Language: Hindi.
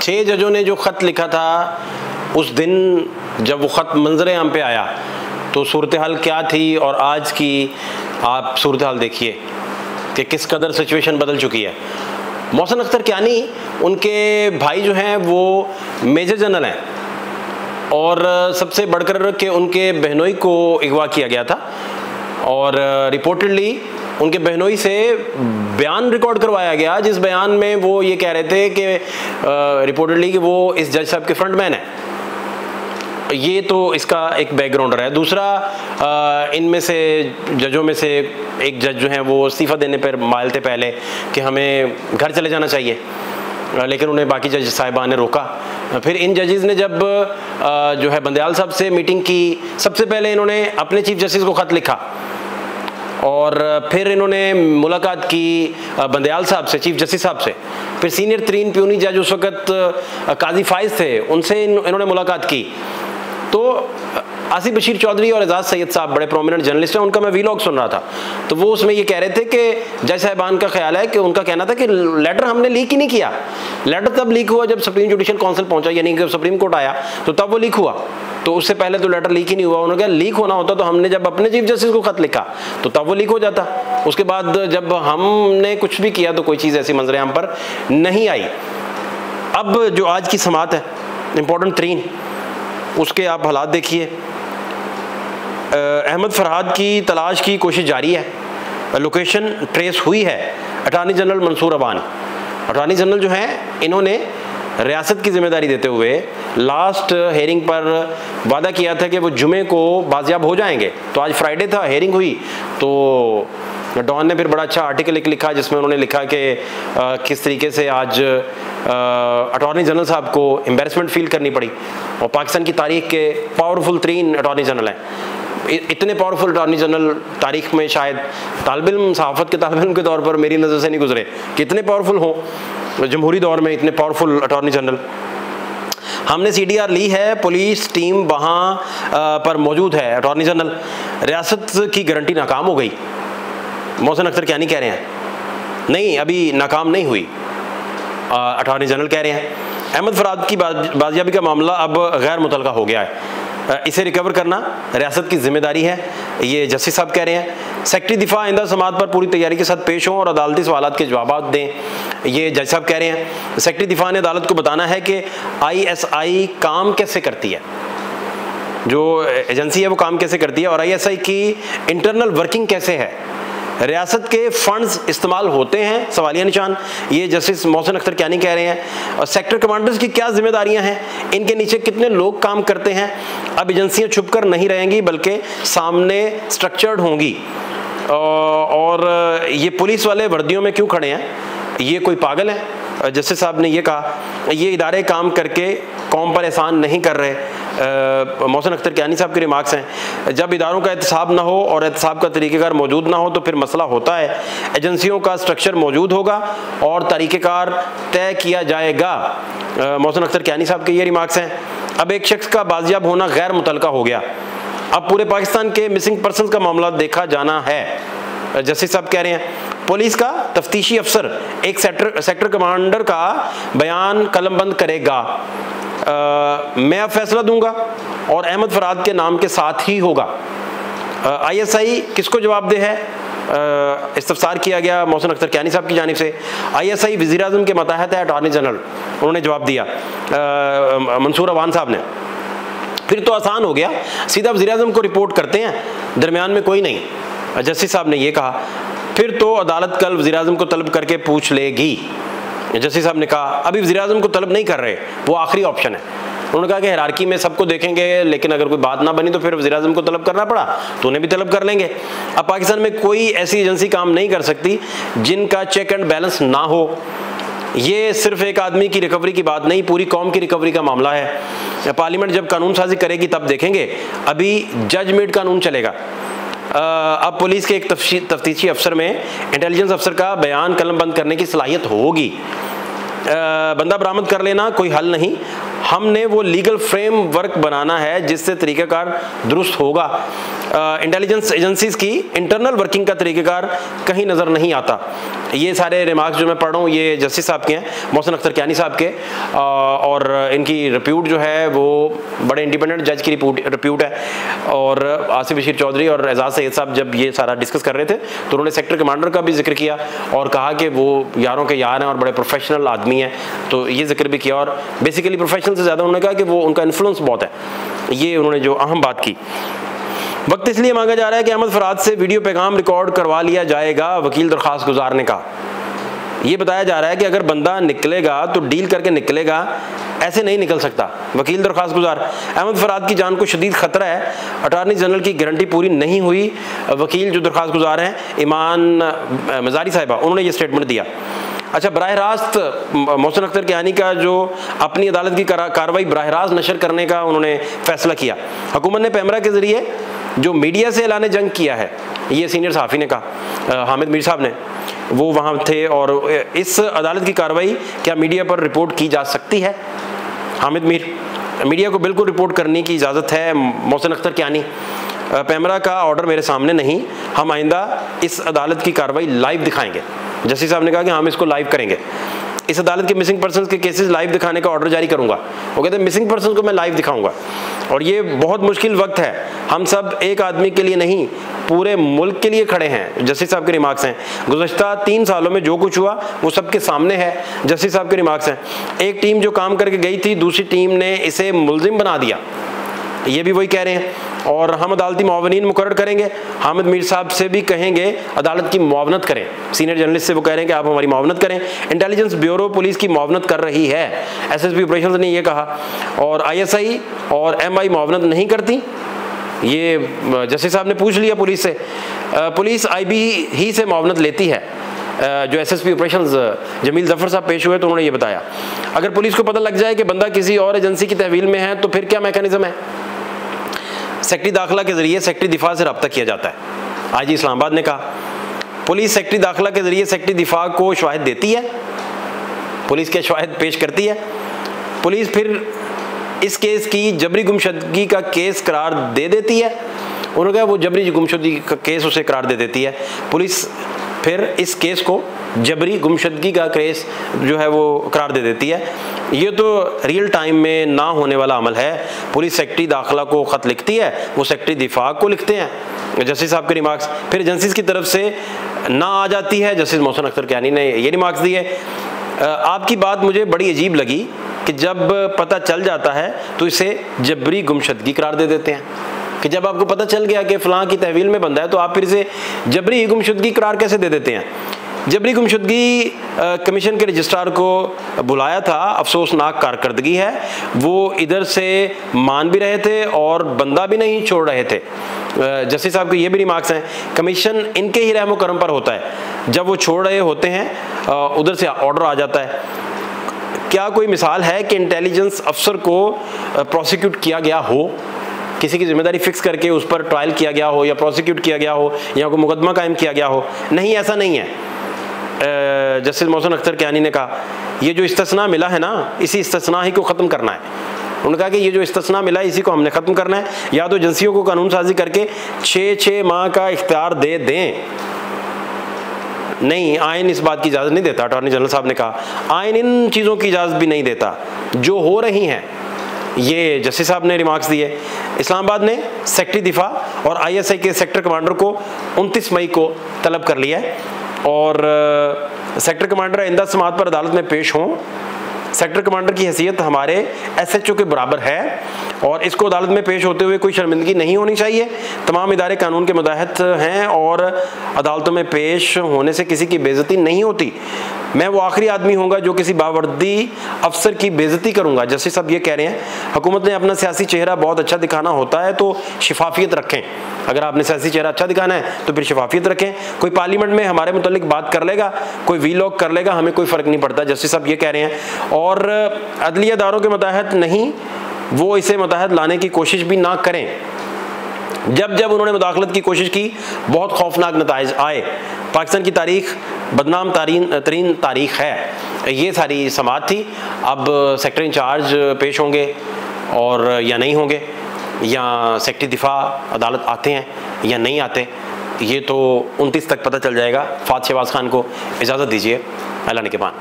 6 जजों ने जो ख़त लिखा था उस दिन जब वो ख़त मंजर आम पे आया तो सूरत हाल क्या थी, और आज की आप सूरत हाल देखिए कि किस कदर सिचुएशन बदल चुकी है। मोहसिन अख्तर कियानी, उनके भाई जो हैं वो मेजर जनरल हैं, और सबसे बढ़कर के उनके बहनोई को अगवा किया गया था, और रिपोर्टेडली उनके बहनोई से बयान रिकॉर्ड करवाया गया जिस बयान में वो ये कह रहे थे कि रिपोर्टेडली कि वो इस जज साहब के फ्रंटमैन हैं। ये तो इसका एक बैकग्राउंड रहा है। दूसरा, इनमें से जजों में से एक जज जो हैं वो इस्तीफ़ा देने पर मायल थे पहले कि हमें घर चले जाना चाहिए, लेकिन उन्हें बाकी जज साहिबान ने रोका। फिर इन जजेस ने जब जो है बंदयाल साहब से मीटिंग की, सबसे पहले इन्होंने अपने चीफ जस्टिस को ख़त लिखा, और फिर इन्होंने मुलाकात की बंदयाल साहब से, चीफ जस्टिस साहब से। फिर सीनियर तरीन प्यूनी जज उस वक़्त काजी फाइज थे, उनसे इन्होंने मुलाकात की। तो आसिफ बशीर चौधरी और एजाज सैयद साहब बड़े प्रोमिनेंट जर्नलिस्ट हैं, उनका मैं वीलॉग सुन रहा था, तो वो उसमें ये कह रहे थे कि जज साहिबान का ख्याल है कि उनका कहना था कि लेटर हमने लीक ही नहीं किया। लेटर तब लीक हुआ जब सुप्रीम जुडिशल काउंसिल पहुंचा, यानी कि सुप्रीम कोर्ट आया तो तब वो लीक हुआ, तो उससे पहले तो लेटर लीक ही नहीं हुआ। उन्होंने कहा लीक होना होता तो हमने जब अपने चीफ जस्टिस को खत लिखा तो तब वो लीक हो जाता, उसके बाद जब हमने कुछ भी किया तो कोई चीज़ ऐसी मंजर आम पर नहीं आई। अब जो आज की समात है इम्पोर्टेंट तरीन, उसके आप हालात देखिए। अहमद फरहाद की तलाश की कोशिश जारी है, लोकेशन ट्रेस हुई है। Attorney general Mansoor Awan, attorney general जो हैं, इन्होंने रियासत की जिम्मेदारी देते हुए लास्ट हेयरिंग पर वादा किया था कि वो जुमे को बाजियाब हो जाएंगे। तो आज फ्राइडे था, हेयरिंग हुई, तो डॉन ने फिर बड़ा अच्छा आर्टिकल लिखा जिसमें उन्होंने लिखा कि किस तरीके से आज अटॉर्नी जनरल साहब को एम्बेरसमेंट फील करनी पड़ी, और पाकिस्तान की तारीख के पावरफुल तरीन अटॉर्नी जनरल हैं। इतने पावरफुल अटॉर्नी जनरल तारीख में शायद तालिब इल्म, सहाफ़त के तालिब इल्म के तौर पर मेरी नज़र से नहीं गुजरे कि इतने पावरफुल हों जमहूरी दौर में, इतने पावरफुल अटॉर्नी जनरल। हमने CDR ली है, पुलिस टीम वहाँ पर मौजूद है। अटॉर्नी जनरल, रियासत की गारंटी नाकाम हो गई। मोहसिन अख्तर कियानी कह रहे हैं नहीं, अभी नाकाम नहीं हुई, अटॉर्नी जनरल कह रहे हैं। अहमद फरहाद की बाजियाबी का मामला अब गैर मुतलका हो गया है, इसे रिकवर करना रियासत की जिम्मेदारी है, ये जस्टिस साहब कह रहे हैं। सेक्रेटरी दिफा आइंदा समात पर पूरी तैयारी के साथ पेश हों और अदालती सवालात के जवाब दें, ये जज साहब कह रहे हैं। सेक्रेटरी दिफा ने अदालत को बताना है कि ISI काम कैसे करती है, जो एजेंसी है वो काम कैसे करती है, और ISI की इंटरनल वर्किंग कैसे है, रियासत के फंड्स इस्तेमाल होते हैं, सवालिया निशान, ये जस्टिस मोहसिन अख्तर कियानी कह रहे हैं। और सेक्टर कमांडर्स की क्या जिम्मेदारियां हैं, इनके नीचे कितने लोग काम करते हैं। अब एजेंसियां छुपकर नहीं रहेंगी बल्कि सामने स्ट्रक्चर्ड होंगी। और ये पुलिस वाले वर्दियों में क्यों खड़े हैं, ये कोई पागल है? जस्टिस साहब ने ये कहा, ये इदारे काम करके कौम पर एहसान नहीं कर रहे। मोहसिन अख्तर कियानी साहब के रिमार्क्स हैं, जब इदारों का एहतसाब ना हो और एहतसाब का तरीक़ेकार मौजूद ना हो तो फिर मसला होता है। एजेंसियों का स्ट्रक्चर मौजूद होगा और तरीक़ेकार तय किया जाएगा। मोहसिन अख्तर कियानी साहब के ये रिमार्क्स हैं। अब एक शख्स का बाजियाब होना गैर मुतलका हो गया, अब पूरे पाकिस्तान के मिसिंग पर्सन का मामला देखा जाना है। जस्टिस साहब कह रहे हैं पुलिस का तफ्तीशी अफसर एक सेक्टर कमांडर का बयान कलमबंद करेगा, मैं अब फैसला दूंगा और अहमद फरहाद के नाम के साथ ही होगा। ISI किसको जवाबदेह है, इस्तफसार किया गया मोहसिन अख्तर कियानी साहब की जानिब से। ISI वज़ीर आज़म के मातहत है अटॉर्नी जनरल, उन्होंने जवाब दिया मंसूर अवान साहब ने। फिर तो आसान हो गया, सीधा वज़ीर आज़म को रिपोर्ट करते हैं, दरमियान में कोई नहीं। जस्टिस साहब ने यह कहा। फिर तो अदालत कल वज़ीर आज़म को तलब करके पूछ लेगी। जस्टिस साहब ने कहा अभी वज़ीर आज़म को तलब नहीं कर रहे, वो आखिरी ऑप्शन है। उन्होंने कहा कि हिरार्की में सबको देखेंगे, लेकिन अगर कोई बात ना बनी तो फिर वज़ीर आज़म को तलब करना पड़ा तो उन्हें भी तलब कर लेंगे। अब पाकिस्तान में कोई ऐसी एजेंसी काम नहीं कर सकती जिनका चेक एंड बैलेंस ना हो। ये सिर्फ एक आदमी की रिकवरी की बात नहीं, पूरी कौम की रिकवरी का मामला है। पार्लियामेंट जब कानून साजी करेगी तब देखेंगे, अभी जज मेड कानून चलेगा। अब पुलिस के एक तफ्तीशी अफसर में इंटेलिजेंस अफसर का बयान कलम बंद करने की सलाहियत होगी। बंदा बरामद कर लेना कोई हल नहीं, हमने वो लीगल फ्रेमवर्क बनाना है जिससे तरीक़ाकार दुरुस्त होगा। इंटेलिजेंस एजेंसीज की इंटरनल वर्किंग का तरीक़ाकार कहीं नज़र नहीं आता। ये सारे रिमार्क्स जो मैं पढ़ रहा हूँ ये जस्टिस साहब के हैं, मोहसिन अख्तर कियानी साहब के, और इनकी रिप्यूट जो है वो बड़े इंडिपेंडेंट जज की रिप्यूट है। और आसिफ बशीर चौधरी और एजाज सैयद साहब जब ये सारा डिस्कस कर रहे थे तो उन्होंने सेक्टर कमांडर का भी जिक्र किया और कहा कि वो यारों के यार हैं और बड़े प्रोफेशनल आदमी हैं, तो ये जिक्र भी किया। और बेसिकली प्रोफेशनल से ज़्यादा उन्होंने कहा कि वो उनका इन्फ्लुएंस बहुत है, ये उन्होंने जो अहम बात की। वक्त इसलिए मांगा जा रहा है कि अहमद फराद से वीडियो पैगाम रिकॉर्ड करवा लिया जाएगा, वकील दरख्वास्त गुजार ने कहा। ये बताया जा रहा है कि अगर बंदा निकलेगा तो डील करके निकलेगा, ऐसे नहीं निकल सकता। वकील दरख्वास्त गुजार, अहमद फराद की जान को शदीद खतरा है, अटॉर्नी जनरल की गारंटी पूरी नहीं हुई। वकील जो दरख्वास्त गुजार हैं ईमान मजारी साहिबा, उन्होंने ये स्टेटमेंट दिया। अच्छा, बराह रास्त मोहसिन अख्तर कियानी का जो अपनी अदालत की कार्रवाई बराह रास्त नशर करने का उन्होंने फैसला किया। हुकूमत ने पैमरा के ज़रिए जो मीडिया से ऐलान जंग किया है, ये सीनियर सहाफ़ी ने कहा, हामिद मीर साहब ने, वो वहाँ थे। और इस अदालत की कार्रवाई क्या मीडिया पर रिपोर्ट की जा सकती है? हामिद मीर, मीडिया को बिल्कुल रिपोर्ट करने की इजाज़त है। मोहसिन अख्तर कियानी, पैमरा का ऑर्डर मेरे सामने नहीं, हम आइंदा इस अदालत की कार्रवाई लाइव दिखाएंगे। जस्टिस साहब ने कहा कि हम इसको लाइव करेंगे, इस अदालत के मिसिंग पर्सनस के केसेस लाइव दिखाने का ऑर्डर जारी करूंगा। वो कहते हैं मिसिंग पर्सन को मैं लाइव दिखाऊंगा। और ये बहुत मुश्किल वक्त है, हम सब एक आदमी के लिए नहीं पूरे मुल्क के लिए खड़े हैं। जस्टिस साहब के रिमार्क्स हैं, गुज़श्ता 3 सालों में जो कुछ हुआ वो सबके सामने है। जस्टिस साहब के रिमार्क्स हैं, एक टीम जो काम करके गई थी दूसरी टीम ने इसे मुलजिम बना दिया, ये भी वही कह रहे हैं। और हम अदालती मुआवनीन मुकर्रर करेंगे, हामिद मीर साहब से भी कहेंगे अदालत की मुआवनत करें। सीनियर जर्नलिस्ट से वो कह रहे हैं कि आप हमारी मुआवनत करें। इंटेलिजेंस ब्यूरो पुलिस की मुआवनत कर रही है, एसएसपी ऑपरेशंस ने ये कहा। और आईएसआई और एमआई मुआवनत नहीं करती, ये जस्टिस साहब ने पूछ लिया पुलिस से। पुलिस आईबी ही से मुआवनत लेती है। जो एसएसपी ऑपरेशंस जमील जफर साहब पेश हुए तो उन्होंने ये बताया, अगर पुलिस को पता लग जाए कि बंदा किसी और एजेंसी की तहवील में है तो फिर क्या मैकेनिज्म है? सेक्रेटरी दाखिला के जरिए सेक्रेटरी दिफा से रब्ता किया जाता है। आईजी इस्लामाबाद ने कहा पुलिस सेक्रेटरी दाखिला के जरिए सेक्रेटरी दिफा को शवाहिद देती है, पुलिस के शवाहिद पेश करती है, पुलिस फिर इस केस की जबरी गुमशुदगी का केस करार दे देती है। उन्होंने कहा वो जबरी गुमशुदगी का केस उसे करार दे देती है, पुलिस फिर इस केस को जबरी गुमशुदगी का केस जो है वो करार दे देती है। ये तो रियल टाइम में ना होने वाला अमल है। पुलिस सेक्रेटरी दाखिला को ख़त लिखती है, वो सेक्रेटरी दिफा को लिखते हैं। जस्टिस साहब के रिमार्क्स फिर एजेंसीज की तरफ से ना आ जाती है। जस्टिस मोहसिन अख्तर कियानी ने ये रिमार्क्स दिए, आपकी बात मुझे बड़ी अजीब लगी कि जब पता चल जाता है तो इसे जबरी गुमशुदगी करार दे देते हैं, कि जब आपको पता चल गया कि फ़लाँ की तहवील में बंदा है तो आप फिर इसे जबरी गुमशुदगी करार कैसे दे देते हैं? जबरी गुमशुदगी कमीशन के रजिस्ट्रार को बुलाया था, अफसोसनाक कारकर्दगी है, वो इधर से मान भी रहे थे और बंदा भी नहीं छोड़ रहे थे। जस्टिस साहब के ये भी रिमार्क्स हैं, कमीशन इनके ही रहमो करम पर होता है, जब वो छोड़ रहे होते हैं उधर से ऑर्डर आ जाता है। क्या कोई मिसाल है कि इंटेलिजेंस अफसर को प्रोसिक्यूट किया गया हो, किसी की जिम्मेदारी फिक्स करके उस पर ट्रायल किया गया हो या प्रोसिक्यूट किया गया हो या कोई मुकदमा कायम किया गया हो? नहीं, ऐसा नहीं है। जस्टिस मोहसिन अख्तर कियानी ने कहा ये जो इस्तिस्ना मिला है ना, इसी इस्तिस्ना ही को ख़त्म करना है। उन्होंने कहा कि ये जो इस्तिस्ना मिला है इसी को हमने ख़त्म करना है, या तो एजेंसियों को कानून साजी करके 6 माह का इख्तियार दे दें। नहीं, आइन इस बात की इजाज़त नहीं देता। अटॉर्नी जनरल साहब ने कहा आइन इन चीज़ों की इजाज़त भी नहीं देता जो हो रही हैं। ये जस्टिस साहब ने रिमार्क्स दिए। इस्लामाबाद ने सेक्रेटरी दिफा और आईएसआई के सेक्टर कमांडर को 29 मई को तलब कर लिया है और सेक्टर कमांडर आइंदा समाअत पर अदालत में पेश हों। सेक्टर कमांडर की हैसियत हमारे एसएचओ के बराबर है और इसको अदालत में पेश होते हुए कोई शर्मिंदगी नहीं होनी चाहिए। तमाम इदारे कानून के मुताहत हैं और अदालतों में पेश होने से किसी की बेइज्जती नहीं होती। मैं वो आखिरी आदमी होऊंगा जो किसी बावर्दी अफसर की बेइज्जती करूंगा। जस्टिस साहब ये कह रहे हैं हुकूमत ने अपना सियासी चेहरा बहुत अच्छा दिखाना होता है तो शफाफियत रखें। अगर आपने सियासी चेहरा अच्छा दिखाना है तो फिर शफाफियत रखें। कोई पार्लियामेंट में हमारे मुतालिक बात कर लेगा, कोई वीलॉग कर लेगा, हमें कोई फ़र्क नहीं पड़ता। जस्टिस साहब ये कह रहे हैं। और अदलिया इदारों के मुताहत नहीं, वो इसे मुताहत लाने की कोशिश भी ना करें। जब जब उन्होंने मुदाखलत की कोशिश की बहुत खौफनाक नताइज आए। पाकिस्तान की तारीख बदनाम तरीन तारीख है। ये सारी समाअत थी। अब सेक्रेटरी इंचार्ज पेश होंगे और या नहीं होंगे, या सेक्रेटरी दिफा अदालत आते हैं या नहीं आते, ये तो 29 तक पता चल जाएगा। फात शहबाज खान को इजाज़त दीजिए, अल्लाह ने के पान।